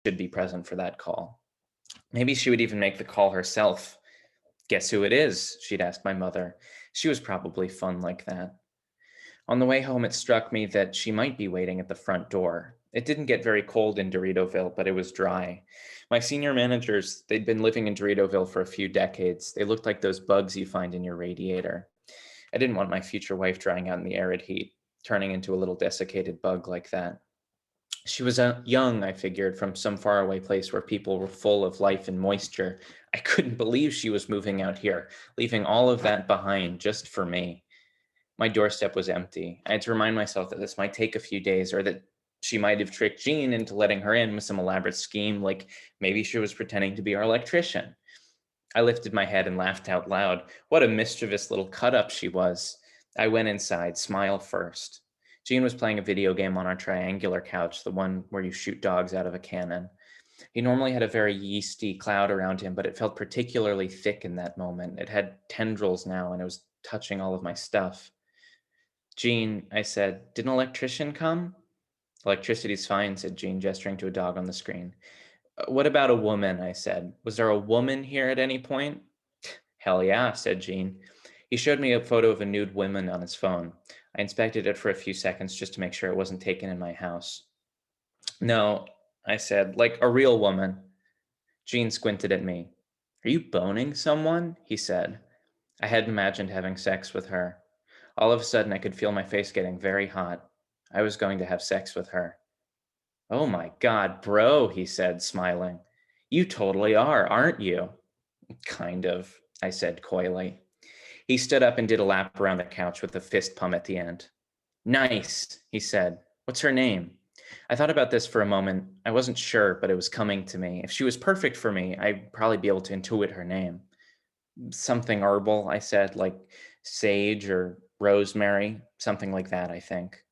should be present for that call. Maybe she would even make the call herself. Guess who it is? She'd ask my mother. She was probably fun like that. On the way home, it struck me that she might be waiting at the front door. It didn't get very cold in Doritoville, but it was dry. My senior managers, they'd been living in Doritoville for a few decades. They looked like those bugs you find in your radiator. I didn't want my future wife drying out in the arid heat, turning into a little desiccated bug like that. She was young, I figured, from some faraway place where people were full of life and moisture. I couldn't believe she was moving out here, leaving all of that behind just for me. My doorstep was empty. I had to remind myself that this might take a few days, or that she might have tricked Jean into letting her in with some elaborate scheme, like maybe she was pretending to be our electrician. I lifted my head and laughed out loud. What a mischievous little cut-up she was. I went inside, smile first. Jean was playing a video game on our triangular couch, the one where you shoot dogs out of a cannon. He normally had a very yeasty cloud around him, but it felt particularly thick in that moment. It had tendrils now, and it was touching all of my stuff. Jean, I said, did an electrician come? Electricity's fine, said Jean, gesturing to a dog on the screen. What about a woman? I said. Was there a woman here at any point? Hell yeah, said Jean. He showed me a photo of a nude woman on his phone. I inspected it for a few seconds just to make sure it wasn't taken in my house. No, I said, like a real woman. Jean squinted at me. Are you boning someone? He said. I hadn't imagined having sex with her. All of a sudden, I could feel my face getting very hot. I was going to have sex with her. Oh my God, bro, he said, smiling. You totally are, aren't you? Kind of, I said coyly. He stood up and did a lap around the couch with a fist pump at the end. Nice, he said. What's her name? I thought about this for a moment. I wasn't sure, but it was coming to me. If she was perfect for me, I'd probably be able to intuit her name. Something herbal, I said, like sage or rosemary, something like that, I think.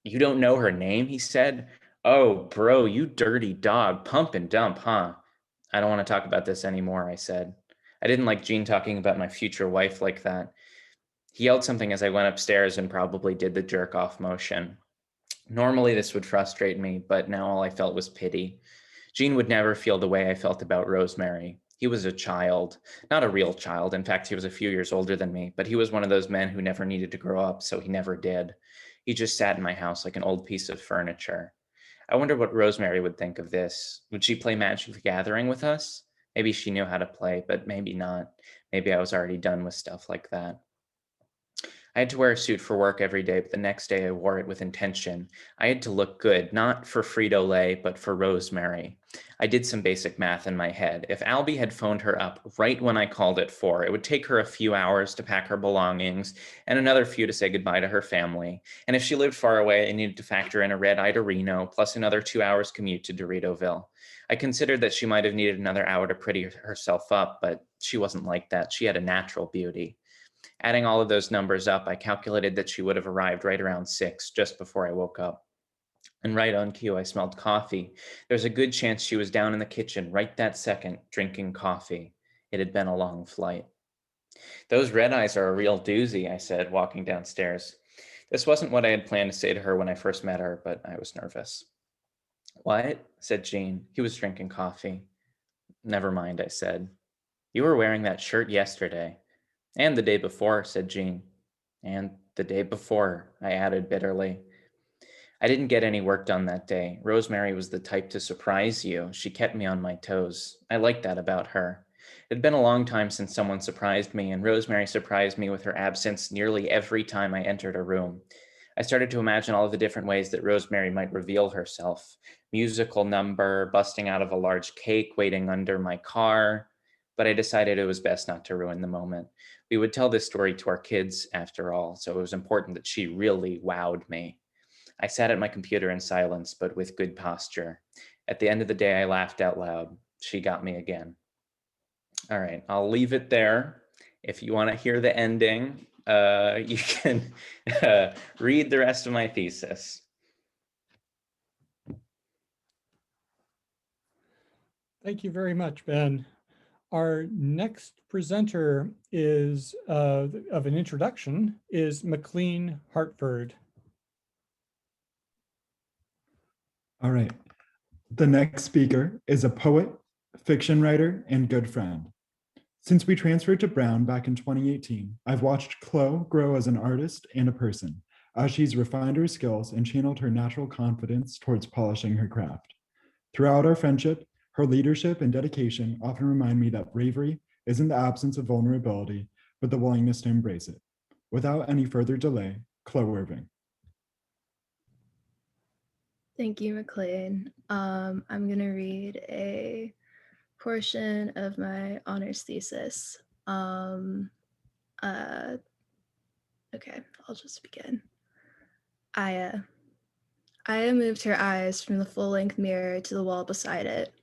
You don't know her name, he said. Oh, bro, you dirty dog. Pump and dump, huh? I don't want to talk about this anymore, I said. I didn't like Jean talking about my future wife like that. He yelled something as I went upstairs and probably did the jerk off motion. Normally this would frustrate me, but now all I felt was pity. Jean would never feel the way I felt about Rosemary. He was a child, not a real child. In fact, he was a few years older than me, but he was one of those men who never needed to grow up, so he never did. He just sat in my house like an old piece of furniture. I wonder what Rosemary would think of this. Would she play Magic the Gathering with us? Maybe she knew how to play, but maybe not. Maybe I was already done with stuff like that. I had to wear a suit for work every day, but the next day I wore it with intention. I had to look good, not for Frito-Lay, but for Rosemary. I did some basic math in my head. If Albie had phoned her up right when I called at 4, it would take her a few hours to pack her belongings and another few to say goodbye to her family. And if she lived far away, I needed to factor in a red-eye to Reno, plus another 2 hours commute to Doritoville. I considered that she might have needed another hour to pretty herself up, but she wasn't like that. She had a natural beauty. Adding all of those numbers up, I calculated that she would have arrived right around 6, just before I woke up. And right on cue, I smelled coffee. There's a good chance she was down in the kitchen right that second, drinking coffee. It had been a long flight. Those red eyes are a real doozy, I said, walking downstairs. This wasn't what I had planned to say to her when I first met her, but I was nervous. What? Said Jean. He was drinking coffee. Never mind, I said. You were wearing that shirt yesterday. And the day before, said Jean. And the day before, I added bitterly. I didn't get any work done that day. Rosemary was the type to surprise you. She kept me on my toes. I liked that about her. It had been a long time since someone surprised me, and Rosemary surprised me with her absence nearly every time I entered a room. I started to imagine all of the different ways that Rosemary might reveal herself. Musical number, busting out of a large cake, waiting under my car. But I decided it was best not to ruin the moment. We would tell this story to our kids, after all, so it was important that she really wowed me. I sat at my computer in silence, but with good posture. At the end of the day, I laughed out loud. She got me again. All right, I'll leave it there. If you want to hear the ending, you can read the rest of my thesis. Thank you very much, Ben. Our next presenter is of an introduction is Mclean Hartford. All right. The next speaker is a poet, fiction writer, and good friend. Since we transferred to Brown back in 2018, I've watched Chloe grow as an artist and a person, as she's refined her skills and channeled her natural confidence towards polishing her craft. Throughout our friendship, her leadership and dedication often remind me that bravery isn't the absence of vulnerability, but the willingness to embrace it. Without any further delay, Chloe Irving. Thank you, Mclean. I'm going to read a portion of my honors thesis. Okay, I'll just begin. Aya. Aya moved her eyes from the full-length mirror to the wall beside it.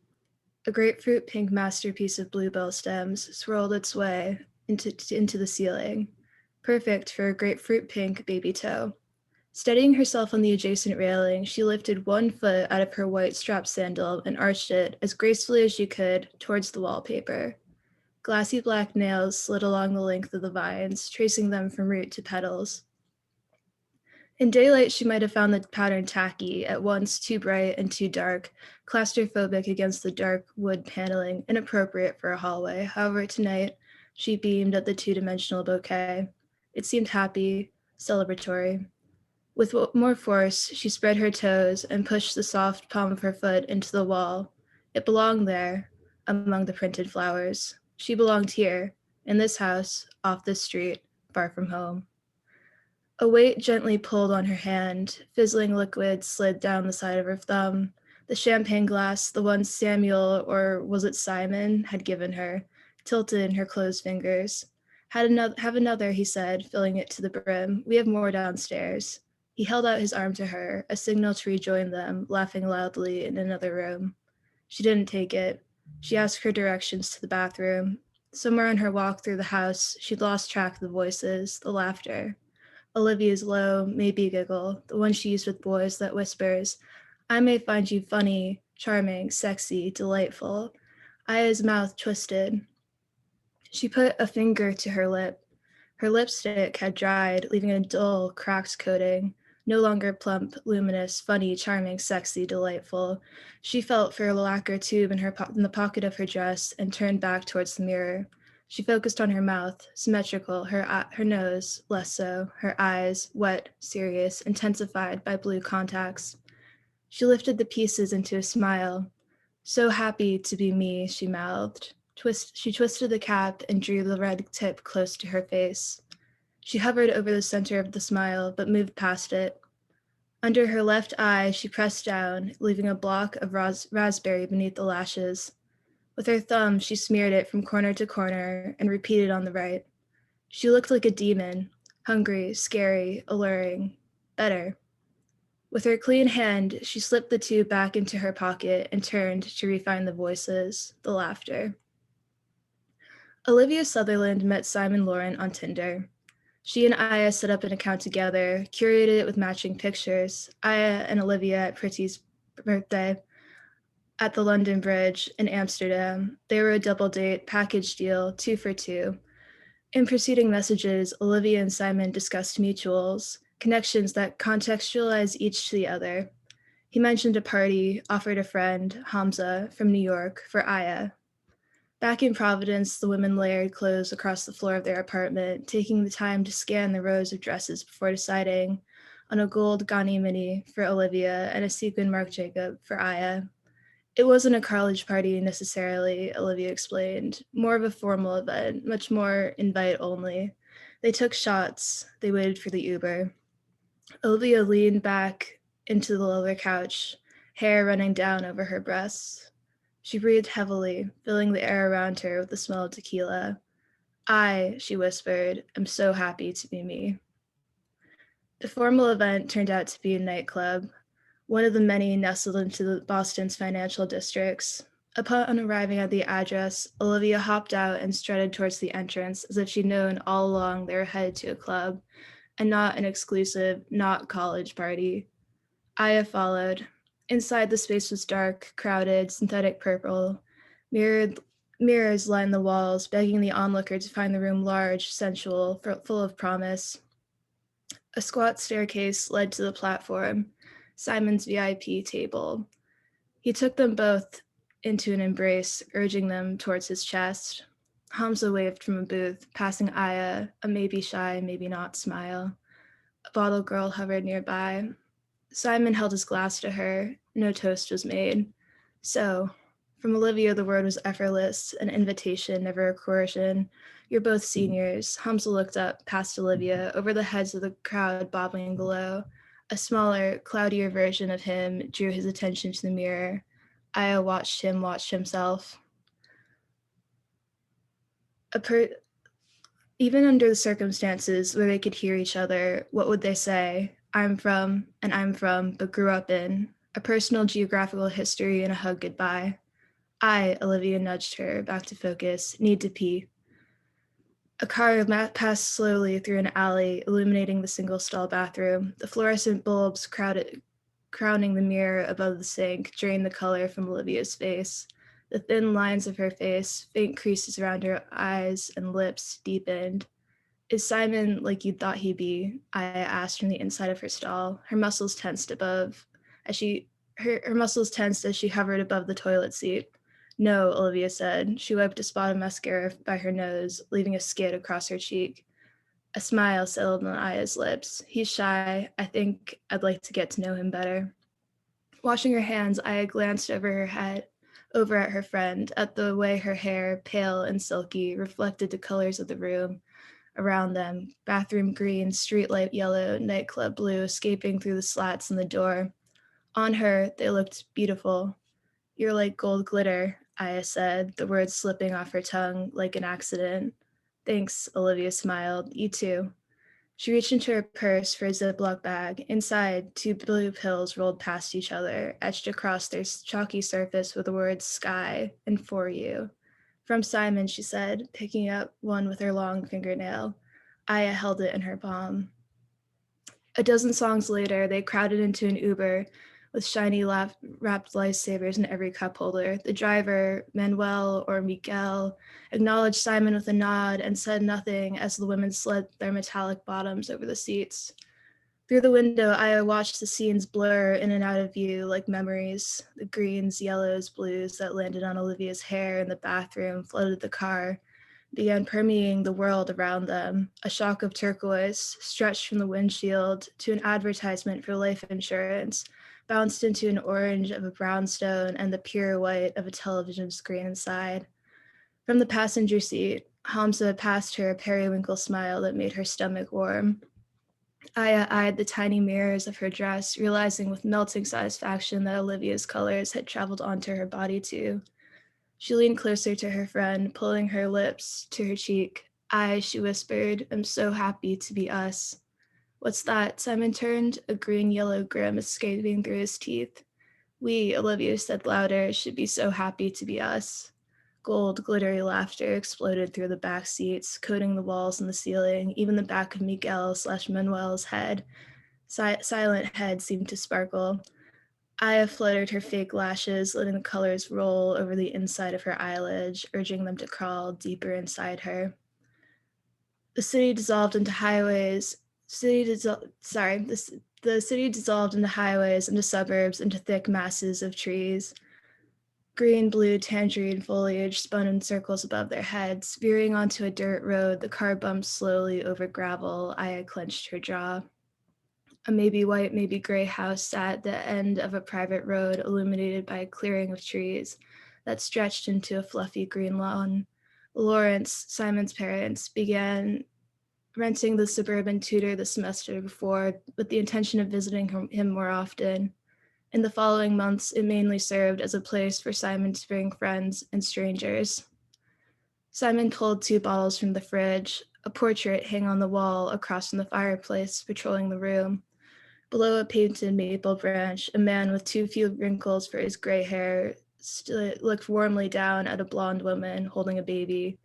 A grapefruit pink masterpiece of bluebell stems swirled its way into the ceiling, perfect for a grapefruit pink baby toe. Steadying herself on the adjacent railing, she lifted one foot out of her white strap sandal and arched it as gracefully as she could towards the wallpaper. Glassy black nails slid along the length of the vines, tracing them from root to petals. In daylight, she might have found the pattern tacky, at once too bright and too dark, claustrophobic against the dark wood paneling, inappropriate for a hallway. However, tonight, she beamed at the two-dimensional bouquet. It seemed happy, celebratory. With more force, she spread her toes and pushed the soft palm of her foot into the wall. It belonged there, among the printed flowers. She belonged here, in this house, off this street, far from home. A weight gently pulled on her hand. Fizzling liquid slid down the side of her thumb. The champagne glass, the one Samuel, or was it Simon, had given her, tilted in her closed fingers. Have another, he said, filling it to the brim. We have more downstairs. He held out his arm to her, a signal to rejoin them, laughing loudly in another room. She didn't take it. She asked her directions to the bathroom. Somewhere on her walk through the house, she'd lost track of the voices, the laughter. Olivia's low, maybe giggle, the one she used with boys that whispers, I may find you funny, charming, sexy, delightful. Aya's mouth twisted. She put a finger to her lip. Her lipstick had dried, leaving a dull, cracked coating. No longer plump, luminous, funny, charming, sexy, delightful. She felt for a lacquer tube in the pocket of her dress and turned back towards the mirror. She focused on her mouth, symmetrical, her nose, less so, her eyes, wet, serious, intensified by blue contacts. She lifted the pieces into a smile. So happy to be me, she mouthed. She twisted the cap and drew the red tip close to her face. She hovered over the center of the smile, but moved past it. Under her left eye, she pressed down, leaving a block of raspberry beneath the lashes. With her thumb, she smeared it from corner to corner and repeated on the right. She looked like a demon, hungry, scary, alluring. Better. With her clean hand, she slipped the tube back into her pocket and turned to refine the voices, the laughter. Olivia Sutherland met Simon Lauren on Tinder. She and Aya set up an account together, curated it with matching pictures. Aya and Olivia at Pretty's birthday at the London Bridge in Amsterdam. They were a double date, package deal, 2 for 2. In preceding messages, Olivia and Simon discussed mutuals, connections that contextualize each to the other. He mentioned a party, offered a friend, Hamza, from New York, for Aya. Back in Providence, the women layered clothes across the floor of their apartment, taking the time to scan the rows of dresses before deciding on a gold Ghani mini for Olivia and a sequin Marc Jacob for Aya. It wasn't a college party necessarily, Olivia explained, more of a formal event, much more invite only. They took shots, they waited for the Uber. Olivia leaned back into the leather couch, hair running down over her breasts. She breathed heavily, filling the air around her with the smell of tequila. I, she whispered, am so happy to be me. The formal event turned out to be a nightclub, one of the many nestled into Boston's financial districts. Upon arriving at the address, Olivia hopped out and strutted towards the entrance as if she'd known all along they were headed to a club, and not an exclusive, not college party. Aya followed. Inside, the space was dark, crowded, synthetic purple. Mirrors lined the walls, begging the onlooker to find the room large, sensual, full of promise. A squat staircase led to the platform, Simon's VIP table. He took them both into an embrace, urging them towards his chest. Hamza waved from a booth, passing Aya, a maybe shy, maybe not smile. A bottle girl hovered nearby. Simon held his glass to her. No toast was made. So, from Olivia, the word was effortless, an invitation, never a coercion. You're both seniors. Hamza looked up, past Olivia, over the heads of the crowd bobbing below. A smaller, cloudier version of him drew his attention to the mirror. Aya watched him watch himself. Even under the circumstances where they could hear each other, what would they say? I'm from, but grew up in. A personal geographical history and a hug goodbye. Olivia nudged her, back to focus, need to pee. A car passed slowly through an alley, illuminating the single-stall bathroom. The fluorescent bulbs crowning the mirror above the sink drained the color from Olivia's face. The thin lines of her face, faint creases around her eyes and lips, deepened. Is Simon like you thought he'd be? I asked from the inside of her stall. Her muscles tensed as she hovered above the toilet seat. No, Olivia said. She wiped a spot of mascara by her nose, leaving a skid across her cheek. A smile settled on Aya's lips. He's shy. I think I'd like to get to know him better. Washing her hands, Aya glanced over at her friend, at the way her hair, pale and silky, reflected the colors of the room around them, bathroom green, streetlight yellow, nightclub blue escaping through the slats in the door. On her, they looked beautiful. You're like gold glitter, Aya said, the words slipping off her tongue like an accident. Thanks, Olivia smiled. You too. She reached into her purse for a Ziploc bag. Inside, 2 blue pills rolled past each other, etched across their chalky surface with the words sky and for you. From Simon, she said, picking up one with her long fingernail. Aya held it in her palm. A dozen songs later, they crowded into an Uber with shiny wrapped lifesavers in every cup holder. The driver, Manuel or Miguel, acknowledged Simon with a nod and said nothing as the women slid their metallic bottoms over the seats. Through the window, Aya watched the scenes blur in and out of view like memories. The greens, yellows, blues that landed on Olivia's hair in the bathroom flooded the car, began permeating the world around them. A shock of turquoise stretched from the windshield to an advertisement for life insurance, bounced into an orange of a brownstone and the pure white of a television screen inside. From the passenger seat, Hamza passed her a periwinkle smile that made her stomach warm. Aya eyed the tiny mirrors of her dress, realizing with melting satisfaction that Olivia's colors had traveled onto her body too. She leaned closer to her friend, pulling her lips to her cheek. She whispered, I'm so happy to be us. What's that? Simon turned, a green-yellow grin escaping through his teeth. We, Olivia said louder, should be so happy to be us. Gold, glittery laughter exploded through the back seats, coating the walls and the ceiling, even the back of Miguel/Manuel's head. Silent head seemed to sparkle. Aya fluttered her fake lashes, letting the colors roll over the inside of her eyelids, urging them to crawl deeper inside her. The city dissolved into highways. The city dissolved into highways, into suburbs, into thick masses of trees. Green, blue, tangerine foliage spun in circles above their heads. Veering onto a dirt road, the car bumped slowly over gravel. Aya clenched her jaw. A maybe white, maybe gray house sat at the end of a private road illuminated by a clearing of trees that stretched into a fluffy green lawn. Lawrence, Simon's parents, began renting the suburban tutor the semester before with the intention of visiting him more often. In the following months, it mainly served as a place for Simon to bring friends and strangers. Simon pulled 2 bottles from the fridge, a portrait hung on the wall across from the fireplace, patrolling the room. Below a painted maple branch, a man with too few wrinkles for his gray hair looked warmly down at a blonde woman holding a baby.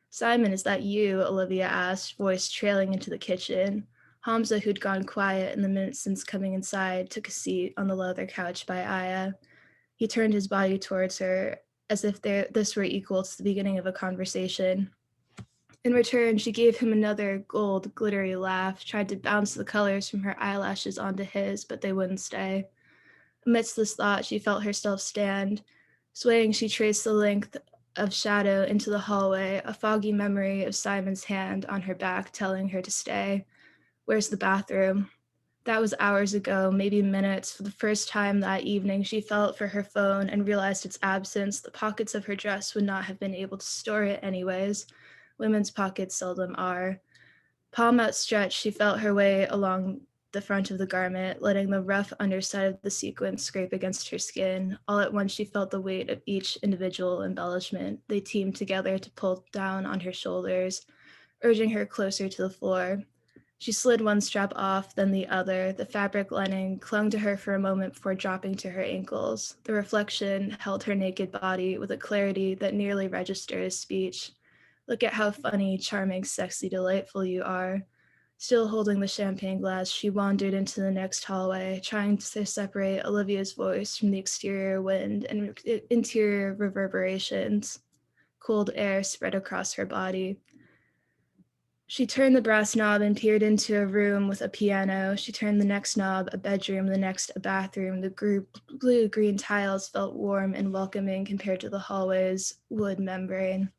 Simon, is that you? Olivia asked, voice trailing into the kitchen. Hamza, who'd gone quiet in the minutes since coming inside, took a seat on the leather couch by Aya. He turned his body towards her, as if this were equal to the beginning of a conversation. In return, she gave him another gold, glittery laugh, tried to bounce the colors from her eyelashes onto his, but they wouldn't stay. Amidst this thought, she felt herself stand. Swaying, she traced the length of shadow into the hallway, a foggy memory of Simon's hand on her back telling her to stay. Where's the bathroom? That was hours ago, maybe minutes. For the first time that evening, she felt for her phone and realized its absence. The pockets of her dress would not have been able to store it anyways. Women's pockets seldom are. Palm outstretched, she felt her way along the front of the garment, letting the rough underside of the sequin scrape against her skin. All at once, she felt the weight of each individual embellishment. They teamed together to pull down on her shoulders, urging her closer to the floor. She slid one strap off, then the other. The fabric lining clung to her for a moment before dropping to her ankles. The reflection held her naked body with a clarity that nearly registered as speech. Look at how funny, charming, sexy, delightful you are. Still holding the champagne glass, she wandered into the next hallway, trying to separate Olivia's voice from the exterior wind and interior reverberations. Cold air spread across her body. She turned the brass knob and peered into a room with a piano. She turned the next knob, a bedroom, the next a bathroom. The blue-green tiles felt warm and welcoming compared to the hallway's wood membrane.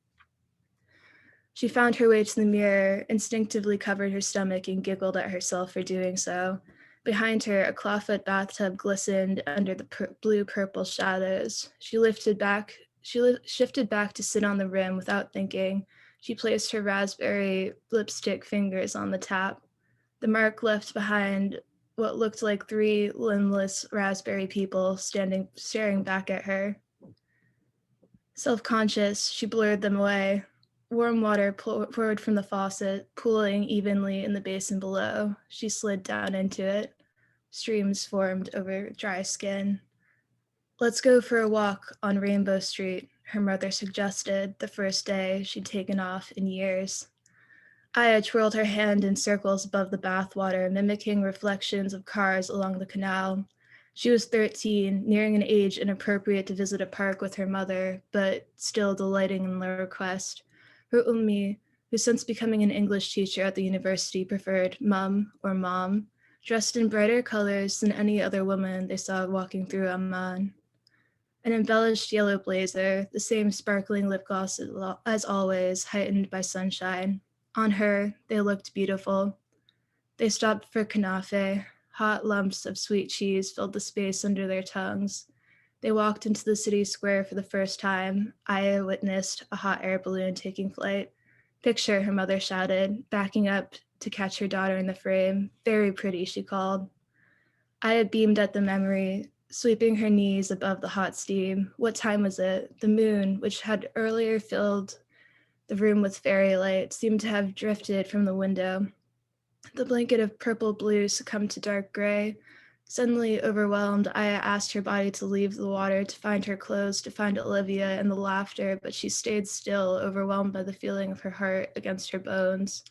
She found her way to the mirror, instinctively covered her stomach, and giggled at herself for doing so. Behind her, a clawfoot bathtub glistened under the blue-purple shadows. She shifted back to sit on the rim without thinking. She placed her raspberry lipstick fingers on the tap. The mark left behind what looked like three limbless raspberry people staring back at her. Self-conscious, she blurred them away. Warm water poured from the faucet, pooling evenly in the basin below. She slid down into it. Streams formed over dry skin. Let's go for a walk on Rainbow Street, her mother suggested, the first day she'd taken off in years. Aya twirled her hand in circles above the bathwater, mimicking reflections of cars along the canal. She was 13, nearing an age inappropriate to visit a park with her mother, but still delighting in the request. Her ummi, who since becoming an English teacher at the university preferred mum or mom, dressed in brighter colors than any other woman they saw walking through Amman. An embellished yellow blazer, the same sparkling lip gloss as always, heightened by sunshine. On her, they looked beautiful. They stopped for kanafe. Hot lumps of sweet cheese filled the space under their tongues. They walked into the city square for the first time. Aya witnessed a hot air balloon taking flight. Picture, her mother shouted, backing up to catch her daughter in the frame. Very pretty, she called. Aya beamed at the memory, sweeping her knees above the hot steam. What time was it? The moon, which had earlier filled the room with fairy light, seemed to have drifted from the window. The blanket of purple blue succumbed to dark gray. Suddenly overwhelmed, Aya asked her body to leave the water, to find her clothes, to find Olivia and the laughter, but she stayed still, overwhelmed by the feeling of her heart against her bones.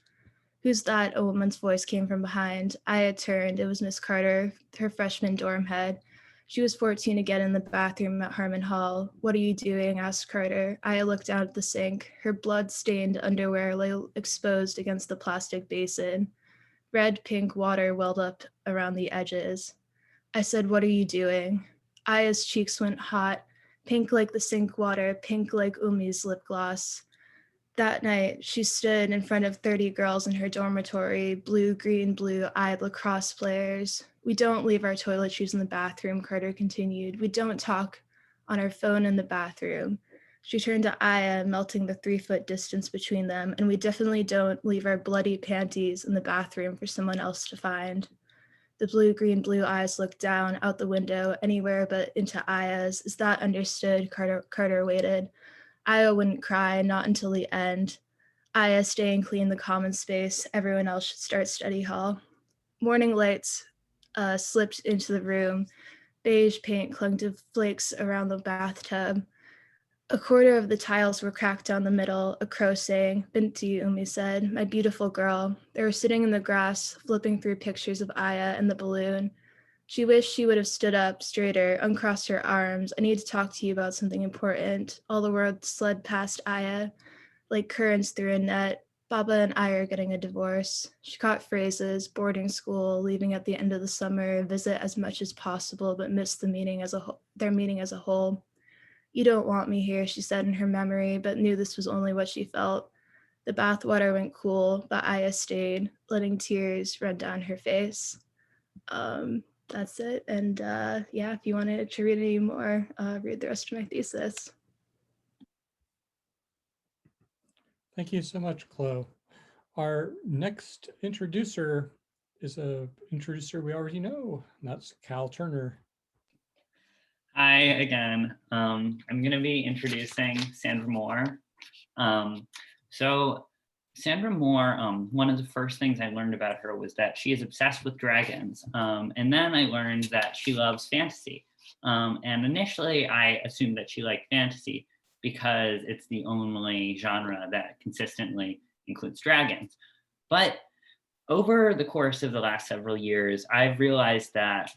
Who's that? A woman's voice came from behind. Aya turned. It was Miss Carter, her freshman dorm head. She was 14 again in the bathroom at Harmon Hall. What are you doing? Asked Carter. Aya looked down at the sink. Her blood-stained underwear lay exposed against the plastic basin. Red-pink water welled up around the edges. I said, what are you doing? Aya's cheeks went hot, pink like the sink water, pink like Umi's lip gloss. That night, she stood in front of 30 girls in her dormitory, blue, green, blue-eyed lacrosse players. We don't leave our toiletries in the bathroom, Carter continued. We don't talk on our phone in the bathroom. She turned to Aya, melting the 3-foot distance between them, and we definitely don't leave our bloody panties in the bathroom for someone else to find. The blue, green, blue eyes looked down out the window, anywhere but into Aya's. Is that understood? Carter waited. Aya wouldn't cry, not until the end. Aya, staying clean the common space. Everyone else should start study hall. Morning lights slipped into the room. Beige paint clung to flakes around the bathtub. A quarter of the tiles were cracked down the middle, a crow saying, Binti, Umi said, my beautiful girl. They were sitting in the grass, flipping through pictures of Aya and the balloon. She wished she would have stood up straighter, uncrossed her arms. I need to talk to you about something important. All the words slid past Aya, like currents through a net. Baba and I are getting a divorce. She caught phrases, boarding school, leaving at the end of the summer, visit as much as possible, but missed the meeting as a their meeting as a whole. You don't want me here, she said in her memory, but knew this was only what she felt. The bathwater went cool, but Aya stayed, letting tears run down her face. That's it. And yeah, if you wanted to read any more, read the rest of my thesis. Thank you so much, Chloe. Our next introducer is a introducer we already know, and that's Cal Turner. Hi again. I'm going to be introducing Sandra Moore. So Sandra Moore, one of the first things I learned about her was that she is obsessed with dragons. And then I learned that she loves fantasy. And initially I assumed that she liked fantasy because it's the only genre that consistently includes dragons. But over the course of the last several years, I've realized that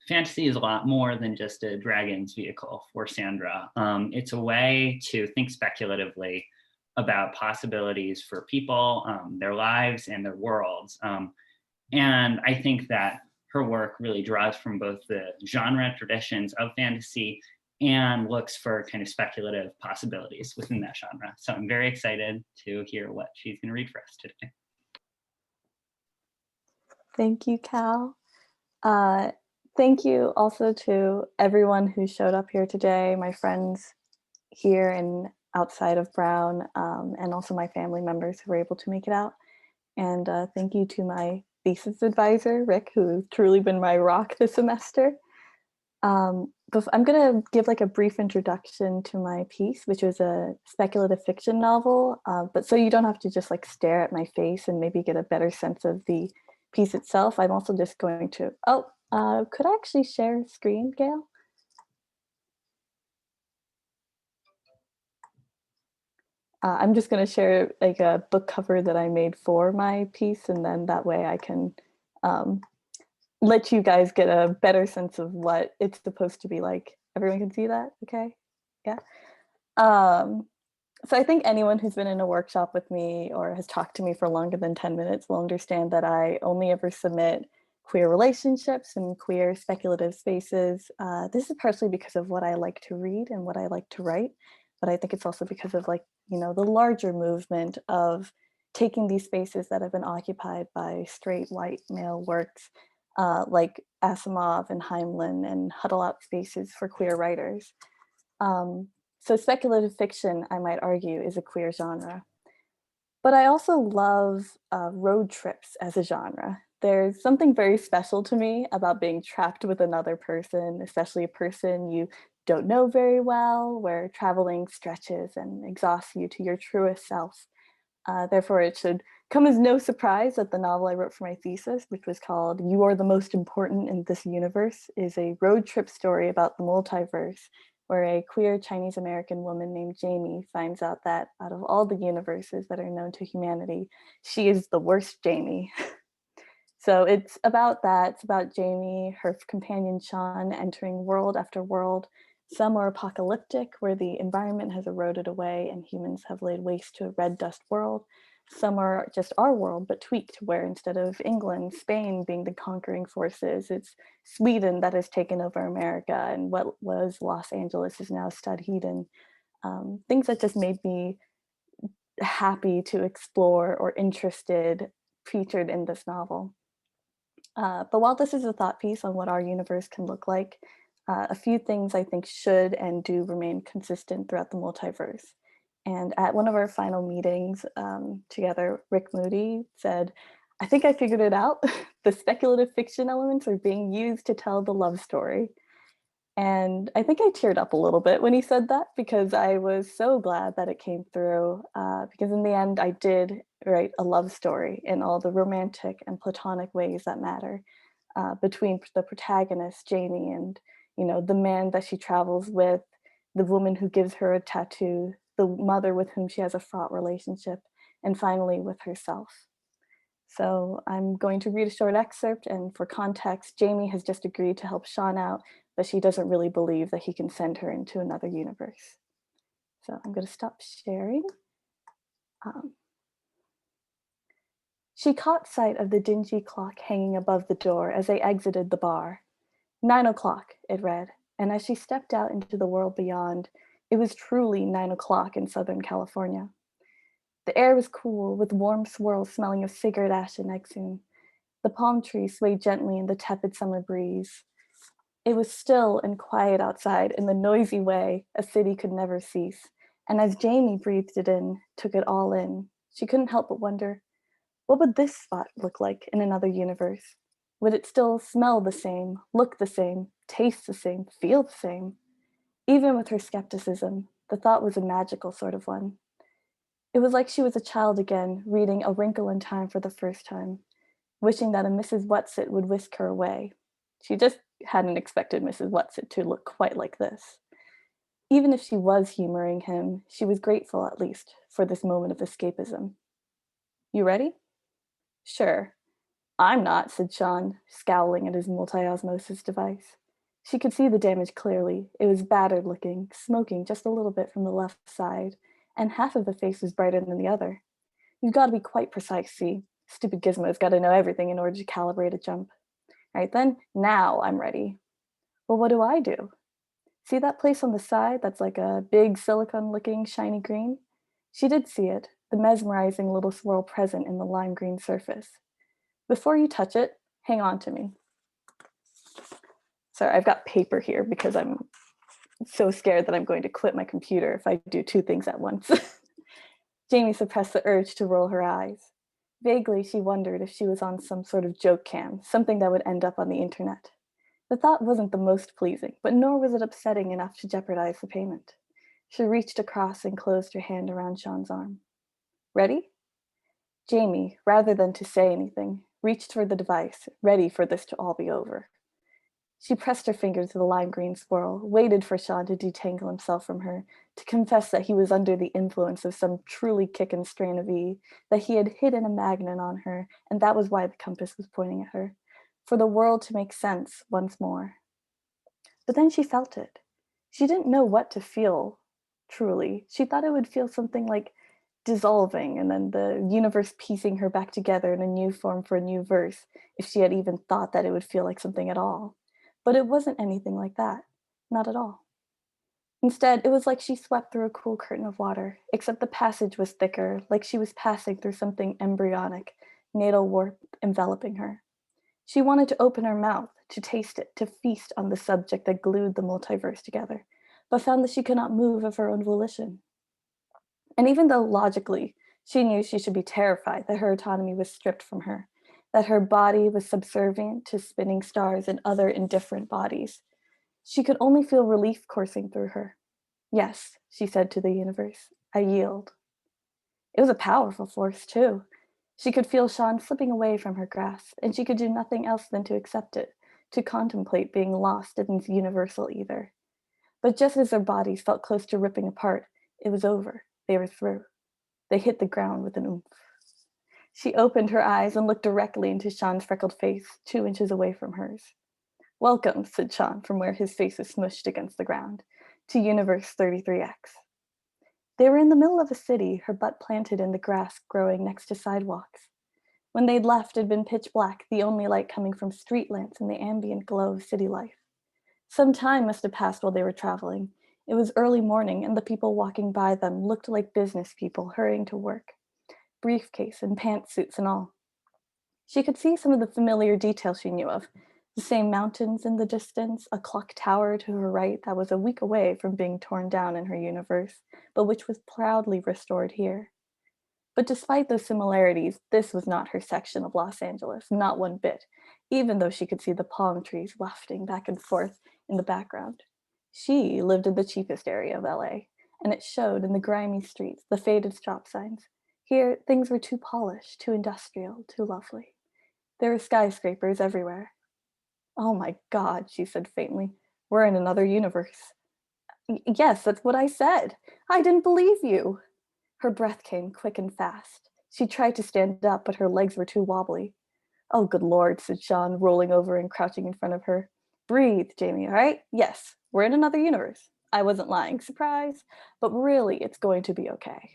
fantasy is a lot more than just a dragon's vehicle for Sandra. It's a way to think speculatively about possibilities for people, their lives and their worlds. And I think that her work really draws from both the genre traditions of fantasy and looks for kind of speculative possibilities within that genre. So I'm very excited to hear what she's going to read for us today. Thank you, Cal. Thank you also to everyone who showed up here today, my friends here and outside of Brown, and also my family members who were able to make it out. And thank you to my thesis advisor, Rick, who's truly been my rock this semester. I'm going to give like a brief introduction to my piece, which was a speculative fiction novel, but so you don't have to just like stare at my face and maybe get a better sense of the piece itself. I'm also just going to, could I actually share screen, Gail? I'm just going to share like a book cover that I made for my piece, and then that way I can let you guys get a better sense of what it's supposed to be like. Everyone can see that, okay? Yeah. So I think anyone who's been in a workshop with me or has talked to me for longer than 10 minutes will understand that I only ever submit queer relationships and queer speculative spaces. This is partially because of what I like to read and what I like to write, but I think it's also because of like, you know, the larger movement of taking these spaces that have been occupied by straight white male works like Asimov and Heimlin and huddle out spaces for queer writers. So speculative fiction, I might argue, is a queer genre. But I also love road trips as a genre. There's something very special to me about being trapped with another person, especially a person you don't know very well, where traveling stretches and exhausts you to your truest self. Therefore, it should come as no surprise that the novel I wrote for my thesis, which was called You Are the Most Important in This Universe, is a road trip story about the multiverse, where a queer Chinese American woman named Jamie finds out that out of all the universes that are known to humanity, she is the worst Jamie. So it's about that. It's about Jamie, her companion Sean, entering world after world. Some are apocalyptic, where the environment has eroded away and humans have laid waste to a red dust world. Some are just our world, but tweaked, where instead of England, Spain being the conquering forces, it's Sweden that has taken over America, and what was Los Angeles is now Stadheden. Things that just made me happy to explore or interested featured in this novel. But while this is a thought piece on what our universe can look like, a few things I think should and do remain consistent throughout the multiverse. And at one of our final meetings together, Rick Moody said, I think I figured it out. The speculative fiction elements are being used to tell the love story. And I think I teared up a little bit when he said that, because I was so glad that it came through, because in the end, I did write a love story in all the romantic and platonic ways that matter between the protagonist, Jamie, and the man that she travels with, the woman who gives her a tattoo, the mother with whom she has a fraught relationship, and finally with herself. So I'm going to read a short excerpt, and for context, Jamie has just agreed to help Sean out, but she doesn't really believe that he can send her into another universe. So I'm going to stop sharing. She caught sight of the dingy clock hanging above the door as they exited the bar. 9 o'clock, it read, and as she stepped out into the world beyond, it was truly 9 o'clock in Southern California. The air was cool, with warm swirls smelling of cigarette ash and exhume. The palm trees swayed gently in the tepid summer breeze. It was still and quiet outside in the noisy way a city could never cease, and as Jamie breathed it in, took it all in, she couldn't help but wonder, what would this spot look like in another universe? Would it still smell the same, look the same, taste the same, feel the same? Even with her skepticism, the thought was a magical sort of one. It was like she was a child again, reading A Wrinkle in Time for the first time, wishing that a Mrs. Whatsit would whisk her away. She just hadn't expected Mrs. Whatsit to look quite like this. Even if she was humoring him, she was grateful, at least, for this moment of escapism. You ready? Sure. I'm not, said Sean, scowling at his multi-osmosis device. She could see the damage clearly. It was battered looking, smoking just a little bit from the left side, and half of the face was brighter than the other. You've got to be quite precise, see? Stupid gizmo's got to know everything in order to calibrate a jump. All right then, now I'm ready. Well, what do I do? See that place on the side that's like a big silicone-looking shiny green? She did see it, the mesmerizing little swirl present in the lime green surface. Before you touch it, hang on to me. Sorry, I've got paper here because I'm so scared that I'm going to quit my computer if I do two things at once. Jamie suppressed the urge to roll her eyes. Vaguely, she wondered if she was on some sort of joke cam, something that would end up on the internet. The thought wasn't the most pleasing, but nor was it upsetting enough to jeopardize the payment. She reached across and closed her hand around Sean's arm. Ready? Jamie, rather than to say anything, reached for the device, ready for this to all be over. She pressed her finger to the lime green swirl, waited for Sean to detangle himself from her, to confess that he was under the influence of some truly kickin' strain of E, that he had hidden a magnet on her, and that was why the compass was pointing at her, for the world to make sense once more. But then she felt it. She didn't know what to feel, truly. She thought it would feel something like dissolving and then the universe piecing her back together in a new form for a new verse, if she had even thought that it would feel like something at all. But it wasn't anything like that, not at all. Instead, it was like she swept through a cool curtain of water, except the passage was thicker, like she was passing through something embryonic, natal warmth enveloping her. She wanted to open her mouth, to taste it, to feast on the subject that glued the multiverse together, but found that she could not move of her own volition. And even though logically she knew she should be terrified that her autonomy was stripped from her, that her body was subservient to spinning stars and other indifferent bodies, she could only feel relief coursing through her. Yes, she said to the universe, I yield. It was a powerful force, too. She could feel Sean slipping away from her grasp, and she could do nothing else than to accept it, to contemplate being lost in this universal ether. But just as their bodies felt close to ripping apart, it was over. They were through. They hit the ground with an oomph. She opened her eyes and looked directly into Sean's freckled face, 2 inches away from hers. Welcome, said Sean from where his face was smushed against the ground, to Universe 33X. They were in the middle of a city, her butt planted in the grass growing next to sidewalks. When they'd left, it had been pitch black, the only light coming from street lamps and the ambient glow of city life. Some time must have passed while they were traveling. It was early morning, and the people walking by them looked like business people hurrying to work. Briefcase and pantsuits and all. She could see some of the familiar details she knew of. The same mountains in the distance, a clock tower to her right that was a week away from being torn down in her universe, but which was proudly restored here. But despite those similarities, this was not her section of Los Angeles, not one bit, even though she could see the palm trees wafting back and forth in the background. She lived in the cheapest area of LA, and it showed in the grimy streets, the faded stop signs. Here, things were too polished, too industrial, too lovely. There were skyscrapers everywhere. Oh my God, she said faintly. We're in another universe. Yes, that's what I said. I didn't believe you. Her breath came quick and fast. She tried to stand up, but her legs were too wobbly. Oh, good Lord, said Sean, rolling over and crouching in front of her. Breathe, Jamie, all right? Yes, we're in another universe. I wasn't lying, surprise. But really, it's going to be okay.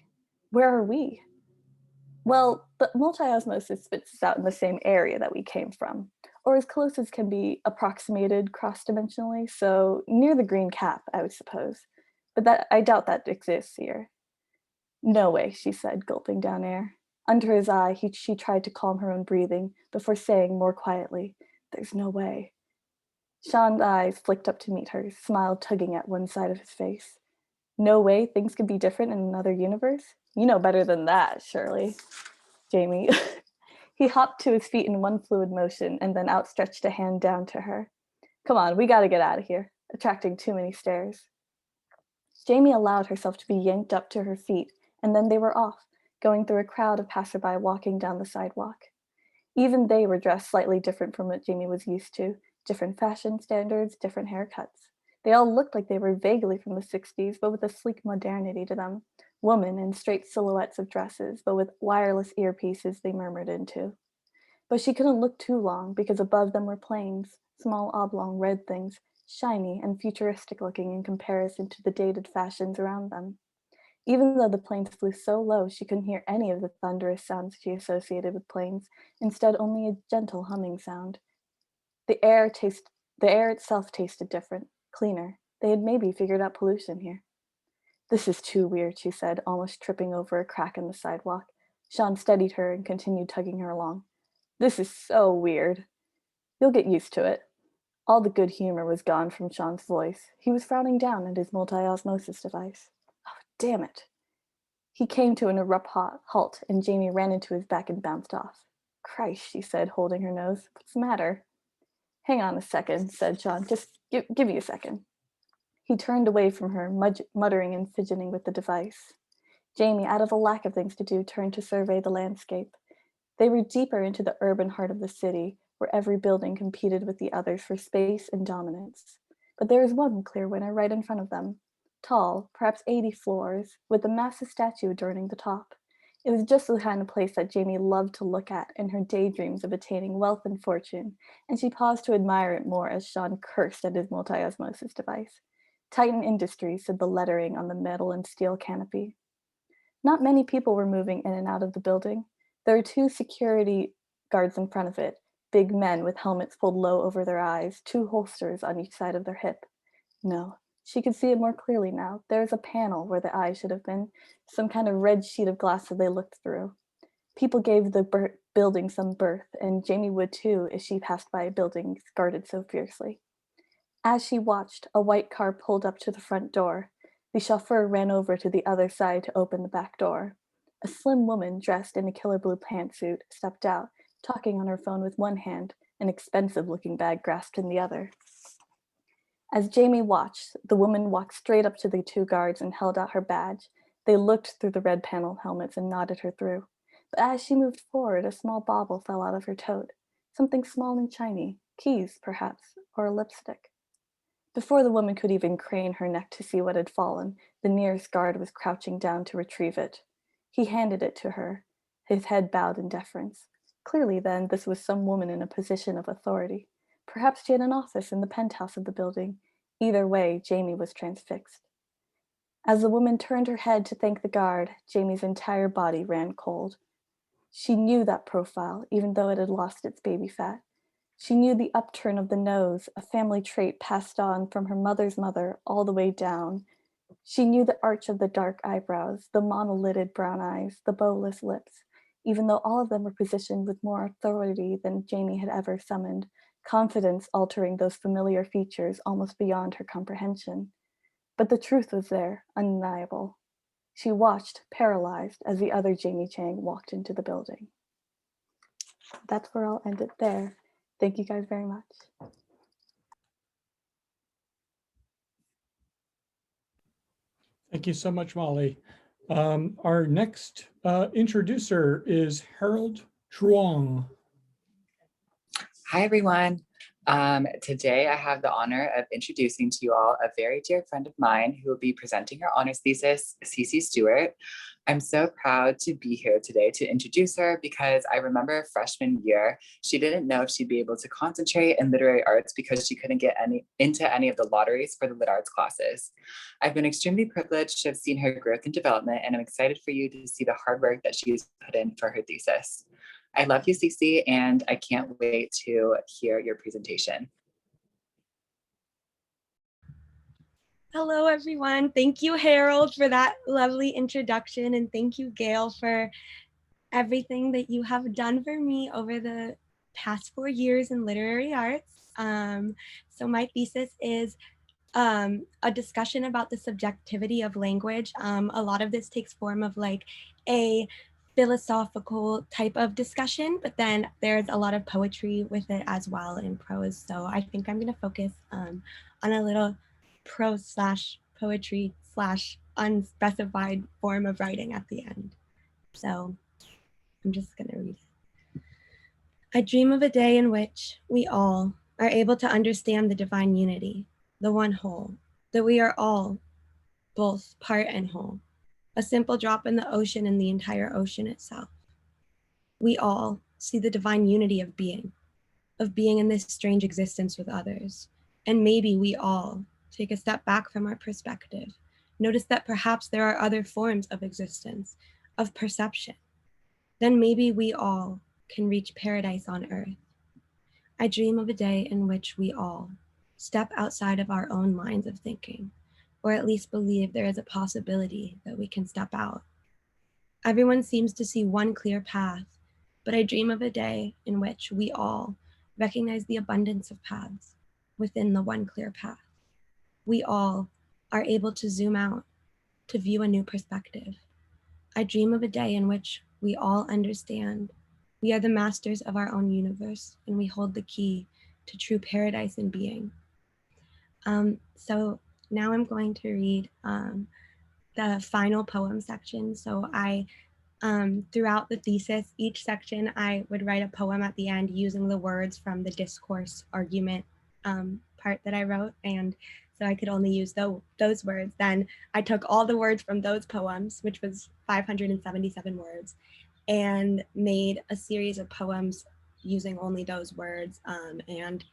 Where are we? Well, the multi-osmosis spits us out in the same area that we came from, or as close as can be approximated cross-dimensionally, so near the green cap, I would suppose. But I doubt that exists here. No way, she said, gulping down air. Under his eye, she tried to calm her own breathing before saying more quietly, "There's no way." Sean's eyes flicked up to meet her, smile tugging at one side of his face. No way things could be different in another universe? You know better than that, surely. Jamie. He hopped to his feet in one fluid motion and then outstretched a hand down to her. Come on, we gotta get out of here, attracting too many stares. Jamie allowed herself to be yanked up to her feet, and then they were off, going through a crowd of passerby walking down the sidewalk. Even they were dressed slightly different from what Jamie was used to, different fashion standards, different haircuts. They all looked like they were vaguely from the 60s, but with a sleek modernity to them. Women in straight silhouettes of dresses, but with wireless earpieces they murmured into. But she couldn't look too long because above them were planes, small oblong red things, shiny and futuristic looking in comparison to the dated fashions around them. Even though the planes flew so low, she couldn't hear any of the thunderous sounds she associated with planes, instead only a gentle humming sound. The air itself tasted different, cleaner. They had maybe figured out pollution here. This is too weird, she said, almost tripping over a crack in the sidewalk. Sean steadied her and continued tugging her along. This is so weird. You'll get used to it. All the good humor was gone from Sean's voice. He was frowning down at his multi-osmosis device. Oh, damn it. He came to an abrupt halt, and Jamie ran into his back and bounced off. Christ, she said, holding her nose. What's the matter? Hang on a second, said Sean. Just give me a second. He turned away from her, muttering and fidgeting with the device. Jamie, out of a lack of things to do, turned to survey the landscape. They were deeper into the urban heart of the city, where every building competed with the others for space and dominance. But there was one clear winner right in front of them. Tall, perhaps 80 floors, with a massive statue adorning the top. It was just the kind of place that Jamie loved to look at in her daydreams of attaining wealth and fortune, and she paused to admire it more as Sean cursed at his multi-osmosis device. Titan Industries said the lettering on the metal and steel canopy. Not many people were moving in and out of the building. There were 2 security guards in front of it, big men with helmets pulled low over their eyes, 2 holsters on each side of their hip. No, she could see it more clearly now. There was a panel where the eyes should have been, some kind of red sheet of glass that they looked through. People gave the building some birth, and Jamie would too if she passed by a building guarded so fiercely. As she watched, a white car pulled up to the front door. The chauffeur ran over to the other side to open the back door. A slim woman dressed in a killer blue pantsuit stepped out, talking on her phone with one hand, an expensive-looking bag grasped in the other. As Jamie watched, the woman walked straight up to the 2 guards and held out her badge. They looked through the red panel helmets and nodded her through. But as she moved forward, a small bauble fell out of her tote. Something small and shiny, keys, perhaps, or a lipstick. Before the woman could even crane her neck to see what had fallen, the nearest guard was crouching down to retrieve it. He handed it to her, his head bowed in deference. Clearly, then, this was some woman in a position of authority. Perhaps she had an office in the penthouse of the building. Either way, Jamie was transfixed. As the woman turned her head to thank the guard, Jamie's entire body ran cold. She knew that profile, even though it had lost its baby fat. She knew the upturn of the nose, a family trait passed on from her mother's mother all the way down. She knew the arch of the dark eyebrows, the monolithed brown eyes, the bowless lips. Even though all of them were positioned with more authority than Jamie had ever summoned, confidence altering those familiar features almost beyond her comprehension. But the truth was there, undeniable. She watched, paralyzed, as the other Jamie Chang walked into the building. That's where I'll end it there. Thank you guys very much. Thank you so much, Molly. Our next introducer is Harold Truong. Hi, everyone. Today, I have the honor of introducing to you all a very dear friend of mine who will be presenting her honors thesis, CeCe Stewart. I'm so proud to be here today to introduce her because I remember freshman year, she didn't know if she'd be able to concentrate in literary arts because she couldn't get into any of the lotteries for the lit arts classes. I've been extremely privileged to have seen her growth and development, and I'm excited for you to see the hard work that she's put in for her thesis. I love you, CeCe, and I can't wait to hear your presentation. Hello, everyone. Thank you, Harold, for that lovely introduction. And thank you, Gail, for everything that you have done for me over the past 4 years in literary arts. So my thesis is a discussion about the subjectivity of language. A lot of this takes form of like a philosophical type of discussion, but then there's a lot of poetry with it as well in prose. So I think I'm going to focus on a little prose / poetry / unspecified form of writing at the end. So I'm just going to read it. I dream of a day in which we all are able to understand the divine unity, the one whole, that we are all both part and whole, a simple drop in the ocean and the entire ocean itself. We all see the divine unity of being in this strange existence with others. And maybe we all take a step back from our perspective, notice that perhaps there are other forms of existence, of perception. Then maybe we all can reach paradise on earth. I dream of a day in which we all step outside of our own lines of thinking, or at least believe there is a possibility that we can step out. Everyone seems to see one clear path, but I dream of a day in which we all recognize the abundance of paths within the one clear path. We all are able to zoom out, to view a new perspective. I dream of a day in which we all understand we are the masters of our own universe and we hold the key to true paradise in being. So now I'm going to read the final poem section. So I, throughout the thesis, each section, I would write a poem at the end using the words from the discourse argument part that I wrote. And so I could only use those words. Then I took all the words from those poems, which was 577 words, and made a series of poems using only those words. And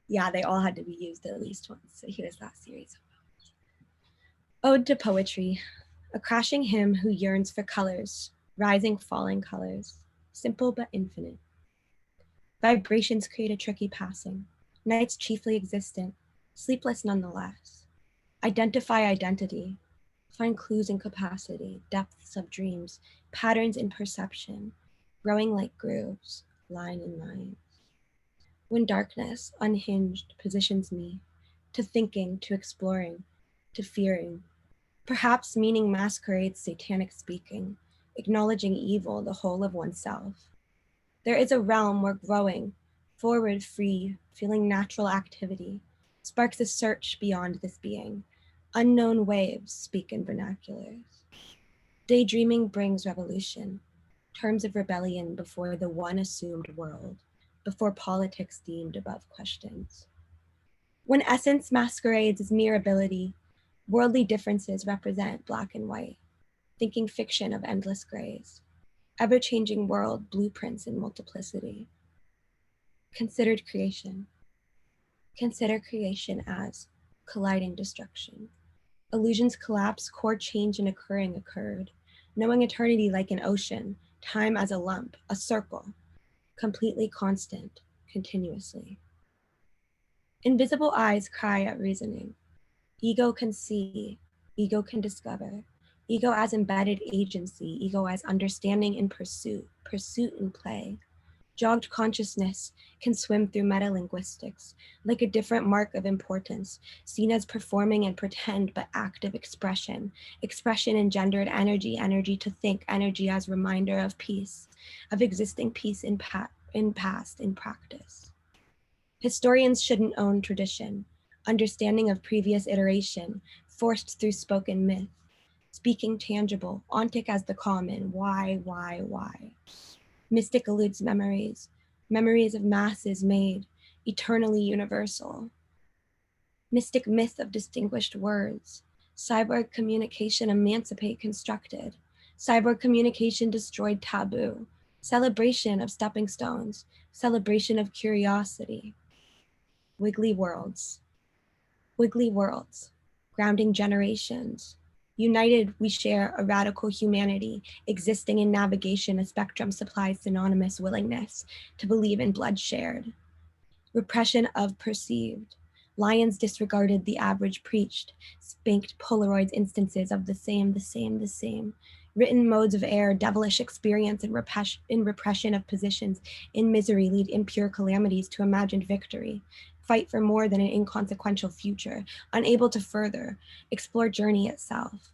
yeah, they all had to be used at least once. So here's that series of poems. Ode to Poetry, a crashing hymn who yearns for colors, rising, falling colors, simple but infinite. Vibrations create a tricky passing, nights chiefly existent, sleepless nonetheless. Identify identity, find clues in capacity, depths of dreams, patterns in perception, growing like grooves, line in line. When darkness, unhinged, positions me, to thinking, to exploring, to fearing, perhaps meaning masquerades satanic speaking, acknowledging evil, the whole of oneself. There is a realm where growing, forward free, feeling natural activity, sparks a search beyond this being. Unknown waves speak in vernaculars. Daydreaming brings revolution, terms of rebellion before the one assumed world, before politics deemed above questions. When essence masquerades as mere ability, worldly differences represent black and white, thinking fiction of endless grays, ever-changing world blueprints in multiplicity. Consider creation as colliding destruction. Illusions collapse, core change and occurring occurred, knowing eternity like an ocean, time as a lump, a circle, completely constant, continuously. Invisible eyes cry at reasoning. Ego can see, ego can discover, ego as embedded agency, ego as understanding in pursuit, pursuit in play. Jogged consciousness can swim through metalinguistics, like a different mark of importance, seen as performing and pretend, but active expression. Expression engendered energy, energy to think, energy as reminder of peace, of existing peace in past, in practice. Historians shouldn't own tradition, understanding of previous iteration, forced through spoken myth, speaking tangible, ontic as the common, why? Mystic eludes memories, memories of masses made, eternally universal. Mystic myth of distinguished words. Cyborg communication emancipate constructed. Cyborg communication destroyed taboo. Celebration of stepping stones. Celebration of curiosity. Wiggly worlds. Wiggly worlds. Grounding generations. United, we share a radical humanity. Existing in navigation, a spectrum supplies synonymous willingness to believe in blood shared. Repression of perceived. Lions disregarded the average preached, spanked Polaroids instances of the same. Written modes of air, devilish experience in repression of positions, in misery lead impure calamities to imagined victory. Fight for more than an inconsequential future, unable to further, explore journey itself.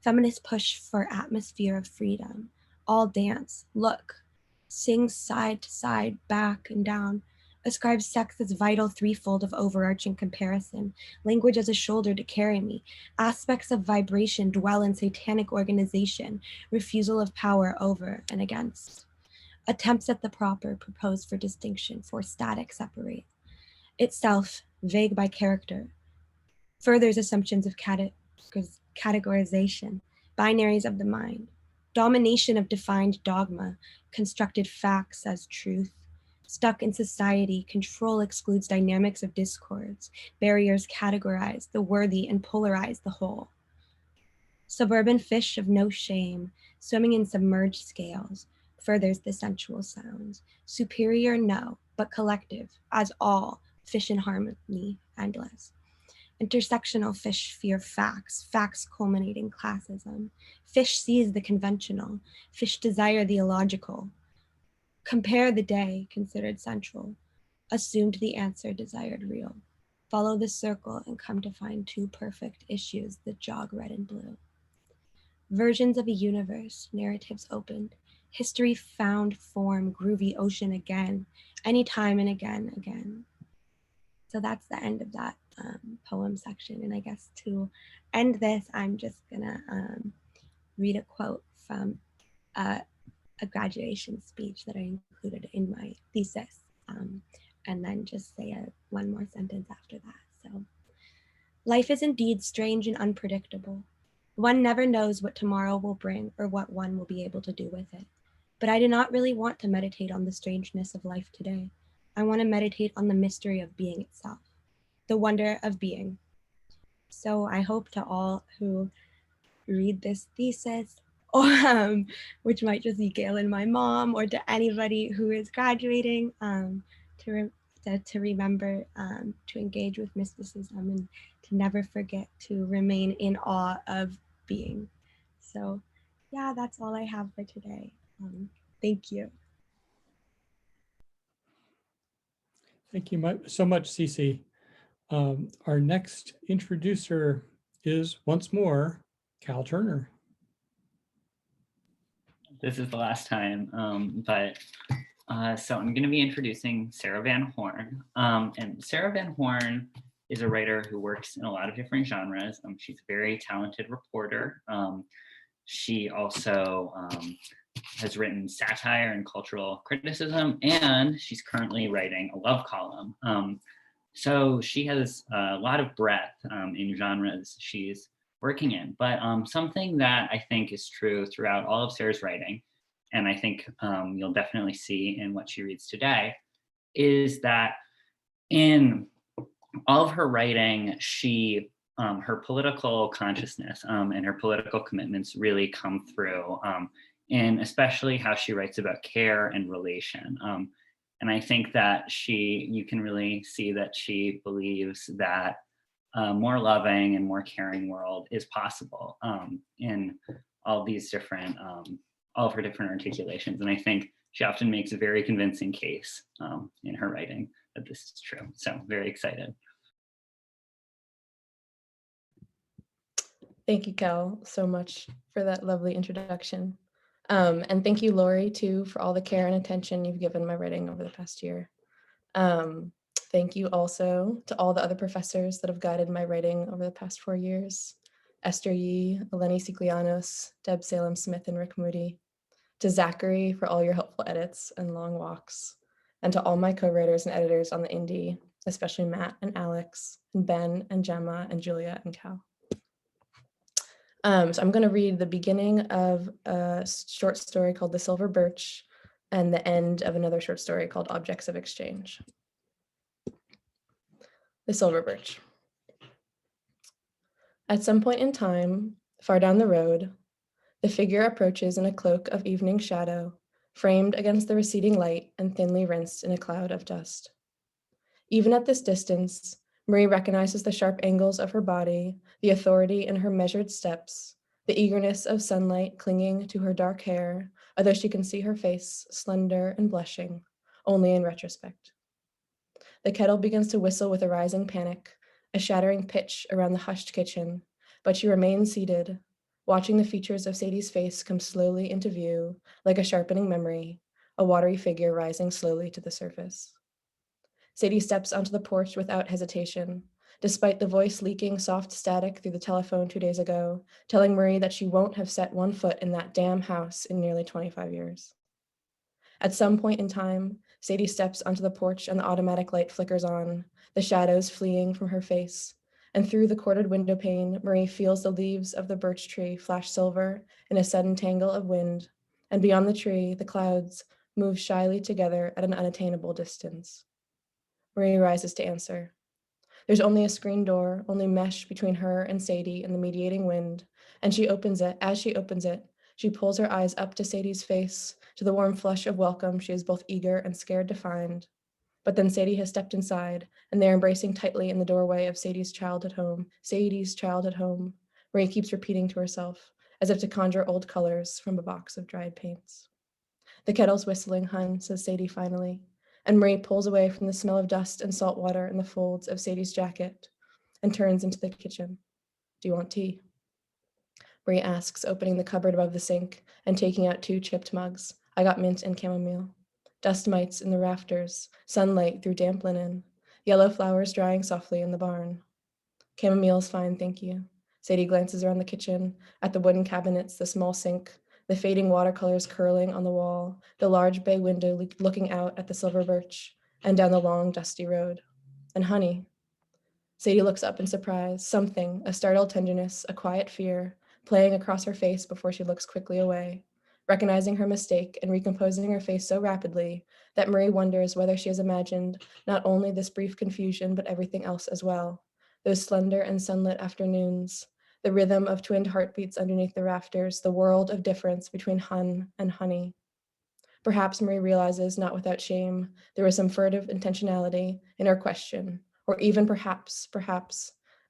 Feminist push for atmosphere of freedom. All dance, look, sing side to side, back and down. Ascribe sex as vital threefold of overarching comparison. Language as a shoulder to carry me. Aspects of vibration dwell in satanic organization. Refusal of power over and against. Attempts at the proper proposed for distinction, for static separate. Itself, vague by character. Furthers assumptions of categorization, binaries of the mind. Domination of defined dogma, constructed facts as truth. Stuck in society, control excludes dynamics of discords. Barriers categorize the worthy and polarize the whole. Suburban fish of no shame, swimming in submerged scales, furthers the sensual sounds. Superior, no, but collective, as all, fish in harmony, endless. Intersectional fish fear facts, facts culminating classism. Fish sees the conventional, fish desire the illogical. Compare the day, considered central. Assumed the answer, desired real. Follow the circle and come to find two perfect issues that jog red and blue. Versions of a universe, narratives opened. History found form, groovy ocean again, anytime and again. So that's the end of that poem section. And I guess to end this, I'm just gonna read a quote from a graduation speech that I included in my thesis, and then just say one more sentence after that. So, life is indeed strange and unpredictable. One never knows what tomorrow will bring or what one will be able to do with it. But I do not really want to meditate on the strangeness of life today. I want to meditate on the mystery of being itself, the wonder of being. So I hope to all who read this thesis, which might just be Gail and my mom, or to anybody who is graduating, to remember to engage with mysticism and to never forget to remain in awe of being. So yeah, that's all I have for today. Thank you. Thank you so much, CeCe. Our next introducer is once more Cal Turner. This is the last time, so I'm going to be introducing Sara Van Horn. And Sara Van Horn is a writer who works in a lot of different genres. She's a very talented reporter. She also has written satire and cultural criticism, and she's currently writing a love column. So she has a lot of breadth in genres she's working in, but something that I think is true throughout all of Sara's writing, and I think you'll definitely see in what she reads today, is that in all of her writing, she her political consciousness and her political commitments really come through, in especially how she writes about care and relation. And I think that you can really see that she believes that a more loving and more caring world is possible in all these different, all of her different articulations. And I think she often makes a very convincing case in her writing that this is true. So very excited. Thank you, Cal, so much for that lovely introduction. And thank you, Lori, too, for all the care and attention you've given my writing over the past year. Thank you also to all the other professors that have guided my writing over the past 4 years. Esther Yee, Eleni Siglianos, Deb Salem-Smith, and Rick Moody. To Zachary for all your helpful edits and long walks. and to all my co-writers and editors on the indie, especially Matt and Alex, and Ben and Gemma and Julia and Cal. So I'm going to read the beginning of a short story called The Silver Birch and the end of another short story called Objects of Exchange. The Silver Birch. At some point in time, far down the road, the figure approaches in a cloak of evening shadow, framed against the receding light and thinly rinsed in a cloud of dust. Even at this distance, Marie recognizes the sharp angles of her body, the authority in her measured steps, the eagerness of sunlight clinging to her dark hair, although she can see her face, slender and blushing, only in retrospect. The kettle begins to whistle with a rising panic, a shattering pitch around the hushed kitchen, but she remains seated, watching the features of CeCe's face come slowly into view, like a sharpening memory, a watery figure rising slowly to the surface. CeCe steps onto the porch without hesitation, despite the voice leaking soft static through the telephone 2 days ago, telling Marie that she won't have set one foot in that damn house in nearly 25 years. At some point in time, CeCe steps onto the porch and the automatic light flickers on, the shadows fleeing from her face. And through the corded window pane, Marie feels the leaves of the birch tree flash silver in a sudden tangle of wind. And beyond the tree, the clouds move shyly together at an unattainable distance. Marie rises to answer. There's only a screen door, only mesh between her and Sadie and the mediating wind. And she opens it. As she opens it, she pulls her eyes up to Sadie's face, to the warm flush of welcome she is both eager and scared to find. But then Sadie has stepped inside, and they're embracing tightly in the doorway of Sadie's childhood home. Sadie's childhood home. Marie keeps repeating to herself, as if to conjure old colors from a box of dried paints. The kettle's whistling, hun, says Sadie finally, and Marie pulls away from the smell of dust and salt water in the folds of Sadie's jacket and turns into the kitchen. Do you want tea? Marie asks, opening the cupboard above the sink and taking out 2 chipped mugs. I got mint and chamomile. Dust mites in the rafters, sunlight through damp linen, yellow flowers drying softly in the barn. Chamomile's fine, thank you. Sadie glances around the kitchen, at the wooden cabinets, the small sink, the fading watercolors curling on the wall, the large bay window looking out at the Silver Birch, and down the long, dusty road. And honey. Sadie looks up in surprise, something, a startled tenderness, a quiet fear, playing across her face before she looks quickly away, recognizing her mistake and recomposing her face so rapidly that Marie wonders whether she has imagined not only this brief confusion, but everything else as well. Those slender and sunlit afternoons, the rhythm of twinned heartbeats underneath the rafters, the world of difference between hun and honey. Perhaps Marie realizes, not without shame, there was some furtive intentionality in her question, or even perhaps,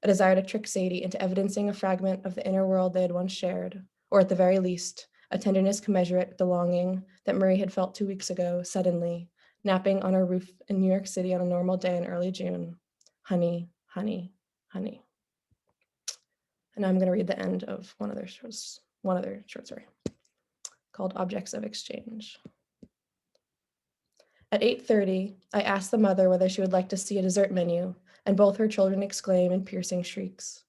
a desire to trick Sadie into evidencing a fragment of the inner world they had once shared, or at the very least, a tenderness commensurate with the longing that Marie had felt 2 weeks ago, suddenly, napping on her roof in New York City on a normal day in early June. Honey, honey, honey. And I'm going to read the end of one other short story called Objects of Exchange. At 8:30, I asked the mother whether she would like to see a dessert menu, and both her children exclaim in piercing shrieks.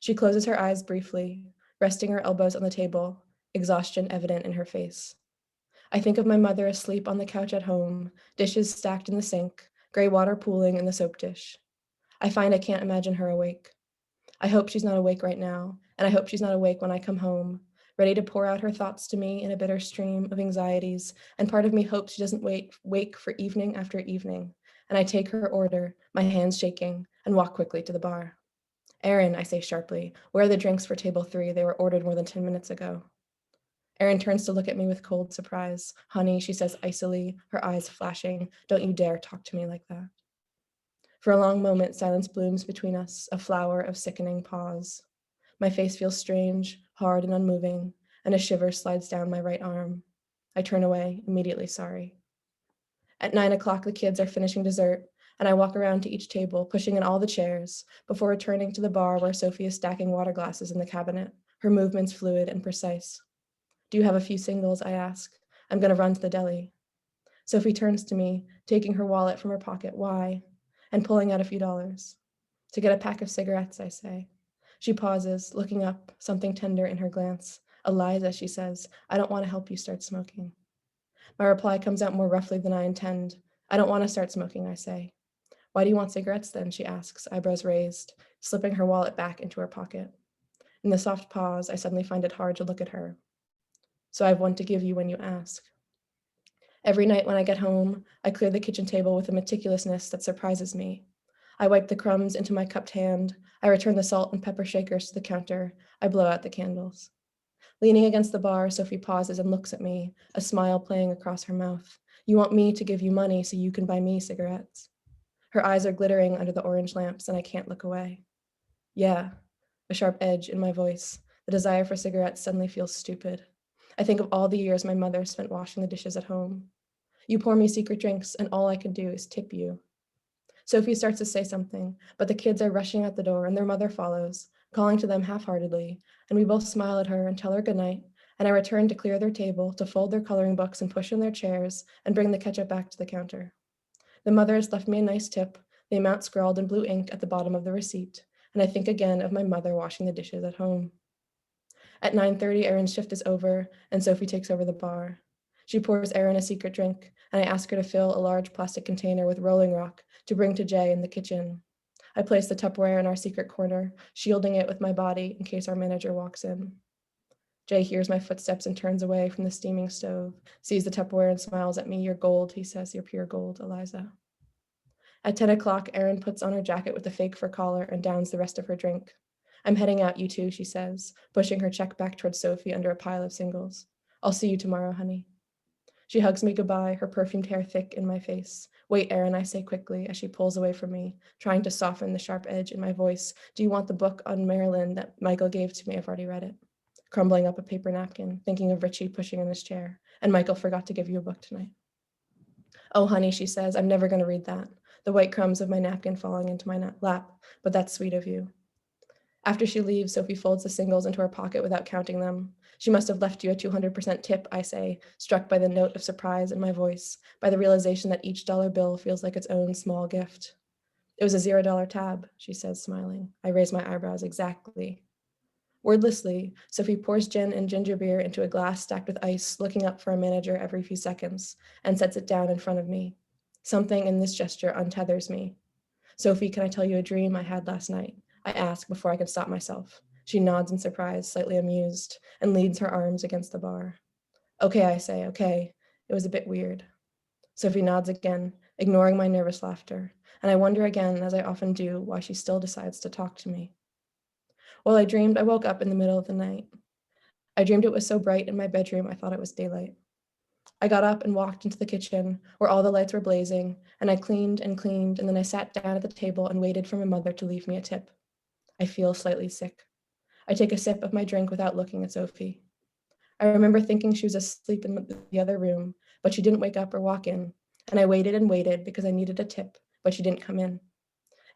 She closes her eyes briefly, resting her elbows on the table, exhaustion evident in her face. I think of my mother asleep on the couch at home, dishes stacked in the sink, gray water pooling in the soap dish. I find I can't imagine her awake. I hope she's not awake right now, and I hope she's not awake when I come home, ready to pour out her thoughts to me in a bitter stream of anxieties, and part of me hopes she doesn't wake for evening after evening, and I take her order, my hands shaking, and walk quickly to the bar. Erin, I say sharply, where are the drinks for table 3? They were ordered more than 10 minutes ago. Erin turns to look at me with cold surprise. Honey, she says icily, her eyes flashing, don't you dare talk to me like that. For a long moment, silence blooms between us, a flower of sickening pause. My face feels strange, hard and unmoving, and a shiver slides down my right arm. I turn away, immediately sorry. At 9 o'clock, the kids are finishing dessert, and I walk around to each table, pushing in all the chairs, before returning to the bar where Sophie is stacking water glasses in the cabinet, her movements fluid and precise. Do you have a few singles? I ask. I'm going to run to the deli. Sophie turns to me, taking her wallet from her pocket. Why? And pulling out a few dollars. To get a pack of cigarettes, I say. She pauses, looking up, something tender in her glance. Eliza, she says, I don't want to help you start smoking. My reply comes out more roughly than I intend. I don't want to start smoking, I say. Why do you want cigarettes then? She asks, eyebrows raised, slipping her wallet back into her pocket. In the soft pause, I suddenly find it hard to look at her. So I have one to give you when you ask. Every night when I get home, I clear the kitchen table with a meticulousness that surprises me. I wipe the crumbs into my cupped hand. I return the salt and pepper shakers to the counter. I blow out the candles. Leaning against the bar, Sophie pauses and looks at me, a smile playing across her mouth. You want me to give you money so you can buy me cigarettes. Her eyes are glittering under the orange lamps, and I can't look away. Yeah, a sharp edge in my voice. The desire for cigarettes suddenly feels stupid. I think of all the years my mother spent washing the dishes at home. You pour me secret drinks, and all I can do is tip you. Sophie starts to say something, but the kids are rushing out the door, and their mother follows, calling to them half-heartedly, and we both smile at her and tell her goodnight, and I return to clear their table, to fold their coloring books and push in their chairs, and bring the ketchup back to the counter. The mother has left me a nice tip, the amount scrawled in blue ink at the bottom of the receipt, and I think again of my mother washing the dishes at home. At 9:30, Erin's shift is over, and Sophie takes over the bar. She pours Erin a secret drink, and I ask her to fill a large plastic container with Rolling Rock to bring to Jay in the kitchen. I place the Tupperware in our secret corner, shielding it with my body in case our manager walks in. Jay hears my footsteps and turns away from the steaming stove, sees the Tupperware and smiles at me. You're gold, he says, you're pure gold, Eliza. At 10 o'clock, Erin puts on her jacket with a fake fur collar and downs the rest of her drink. I'm heading out, you two, she says, pushing her check back towards Sophie under a pile of singles. I'll see you tomorrow, honey. She hugs me goodbye, her perfumed hair thick in my face. Wait, Erin, I say quickly as she pulls away from me, trying to soften the sharp edge in my voice. Do you want the book on Maryland that Michael gave to me? I've already read it. Crumbling up a paper napkin, thinking of Richie pushing in his chair. And Michael forgot to give you a book tonight. Oh, honey, she says, I'm never going to read that. The white crumbs of my napkin falling into my lap, but that's sweet of you. After she leaves, Sophie folds the singles into her pocket without counting them. She must have left you a 200% tip, I say, struck by the note of surprise in my voice, by the realization that each dollar bill feels like its own small gift. It was a $0 tab, she says, smiling. I raise my eyebrows. Exactly. Wordlessly, Sophie pours gin and ginger beer into a glass stacked with ice, looking up for a manager every few seconds, and sets it down in front of me. Something in this gesture untethers me. Sophie, can I tell you a dream I had last night? I ask before I can stop myself. She nods in surprise, slightly amused, and leans her arms against the bar. Okay, I say, okay. It was a bit weird. Sophie nods again, ignoring my nervous laughter, and I wonder again, as I often do, why she still decides to talk to me. While I dreamed, I woke up in the middle of the night. I dreamed it was so bright in my bedroom, I thought it was daylight. I got up and walked into the kitchen where all the lights were blazing, and I cleaned, and then I sat down at the table and waited for my mother to leave me a tip. I feel slightly sick. I take a sip of my drink without looking at Sophie. I remember thinking she was asleep in the other room, but she didn't wake up or walk in, and I waited and waited because I needed a tip, but she didn't come in.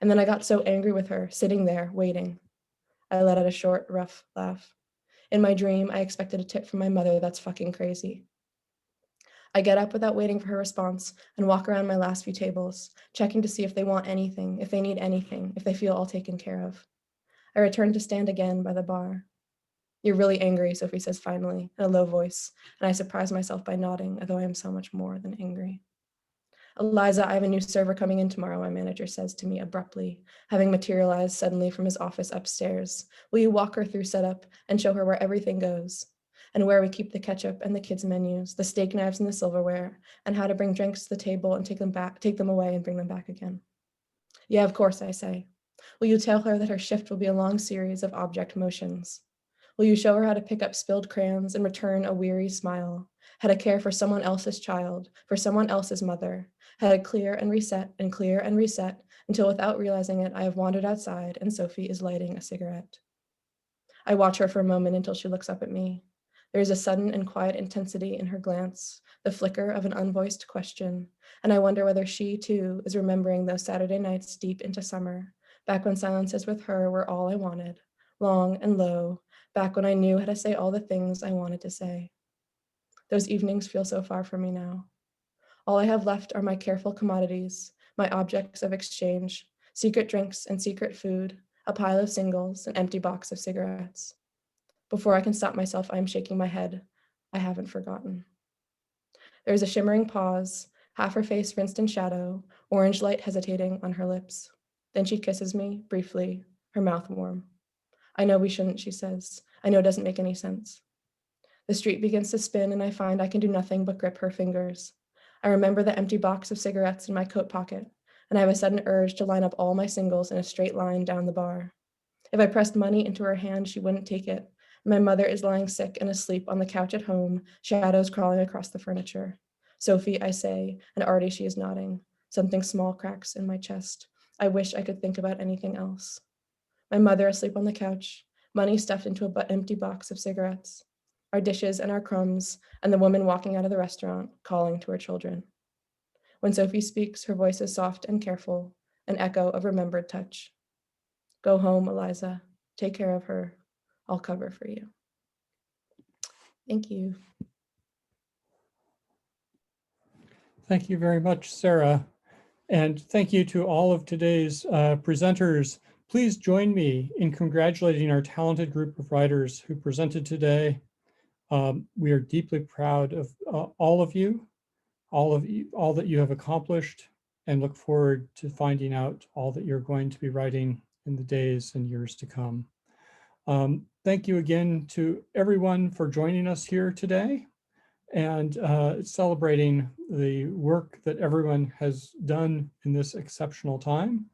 And then I got so angry with her, sitting there, waiting. I let out a short, rough laugh. In my dream, I expected a tip from my mother. That's fucking crazy. I get up without waiting for her response and walk around my last few tables, checking to see if they want anything, if they need anything, if they feel all taken care of. I return to stand again by the bar. You're really angry, Sophie says finally, in a low voice, and I surprise myself by nodding, although I am so much more than angry. Eliza, I have a new server coming in tomorrow, my manager says to me abruptly, having materialized suddenly from his office upstairs. Will you walk her through setup and show her where everything goes? And where we keep the ketchup and the kids' menus, the steak knives and the silverware, and how to bring drinks to the table and take them away and bring them back again. Yeah, of course, I say. Will you tell her that her shift will be a long series of object motions? Will you show her how to pick up spilled crayons and return a weary smile? How to care for someone else's child, for someone else's mother? How to clear and reset until without realizing it, I have wandered outside and Sophie is lighting a cigarette. I watch her for a moment until she looks up at me. There is a sudden and quiet intensity in her glance, the flicker of an unvoiced question, and I wonder whether she, too, is remembering those Saturday nights deep into summer, back when silences with her were all I wanted, long and low, back when I knew how to say all the things I wanted to say. Those evenings feel so far from me now. All I have left are my careful commodities, my objects of exchange, secret drinks and secret food, a pile of singles, an empty box of cigarettes. Before I can stop myself, I am shaking my head. I haven't forgotten. There is a shimmering pause, half her face rinsed in shadow, orange light hesitating on her lips. Then she kisses me, briefly, her mouth warm. I know we shouldn't, she says. I know it doesn't make any sense. The street begins to spin and I find I can do nothing but grip her fingers. I remember the empty box of cigarettes in my coat pocket, and I have a sudden urge to line up all my singles in a straight line down the bar. If I pressed money into her hand, she wouldn't take it. My mother is lying sick and asleep on the couch at home, shadows crawling across the furniture. Sophie, I say, and already she is nodding. Something small cracks in my chest. I wish I could think about anything else. My mother asleep on the couch, money stuffed into an empty box of cigarettes, our dishes and our crumbs, and the woman walking out of the restaurant, calling to her children. When Sophie speaks, her voice is soft and careful, an echo of remembered touch. Go home, Eliza. Take care of her. I'll cover for you. Thank you. Thank you very much, Sarah. And thank you to all of today's presenters. Please join me in congratulating our talented group of writers who presented today. We are deeply proud of all of you, all that you have accomplished, and look forward to finding out all that you're going to be writing in the days and years to come. Thank you again to everyone for joining us here today and celebrating the work that everyone has done in this exceptional time.